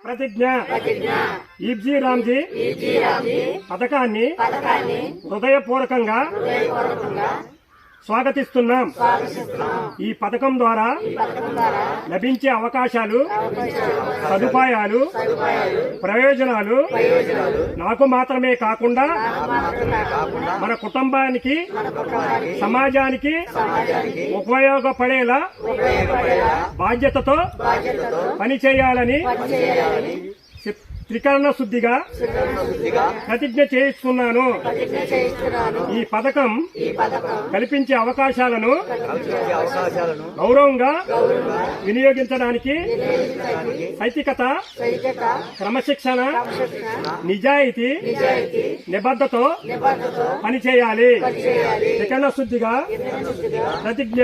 ప్రతిజ్ఞ ఈబ్జీ రామ్జీ పథకాన్ని హృదయపూర్వకంగా స్వాగతిస్తున్నాం. ఈ పథకం ద్వారా లభించే అవకాశాలు, సదుపాయాలు, ప్రయోజనాలు నాకు మాత్రమే కాకుండా మన కుటుంబానికి, సమాజానికి ఉపయోగపడేలా బాధ్యతతో పనిచేయాలని త్రికరణ శుద్ధిగా ప్రతిజ్ఞ చేయిస్తున్నాను. ఈ పథకం కల్పించే అవకాశాలను గౌరవంగా వినియోగించడానికి నైతికత, క్రమశిక్షణ, నిజాయితీ, నిబద్ధతో పనిచేయాలి. త్రికరణ శుద్ధిగా ప్రతిజ్ఞ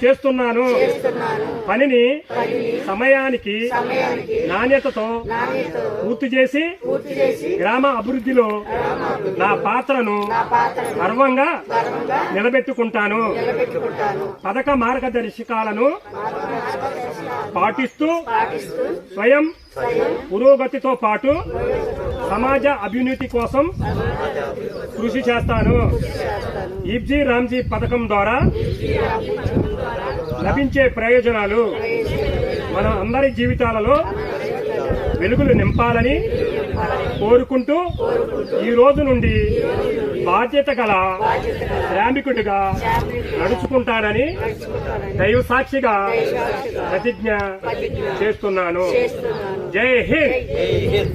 చేస్తున్నాను. పనిని సమయానికి, నాణ్యతతో పూర్తి చేసి గ్రామ అభివృద్ధిలో నా పాత్రను గర్వంగా నిలబెట్టుకుంటాను. పథక మార్గదర్శకాలను పాటిస్తూ స్వయం పురోగతితో పాటు సమాజ అభ్యున్నతి కోసం కృషి చేస్తాను. ఈబ్జీ రామ్జీ పథకం ద్వారా లభించే ప్రయోజనాలు మన అందరి జీవితాలలో వెలుగులు నింపాలని కోరుకుంటూ ఈ రోజు నుండి బాధ్యత గల శ్రామికుడిగా నడుచుకుంటానని దైవ సాక్షిగా ప్రతిజ్ఞ చేస్తున్నాను. జై హింద్.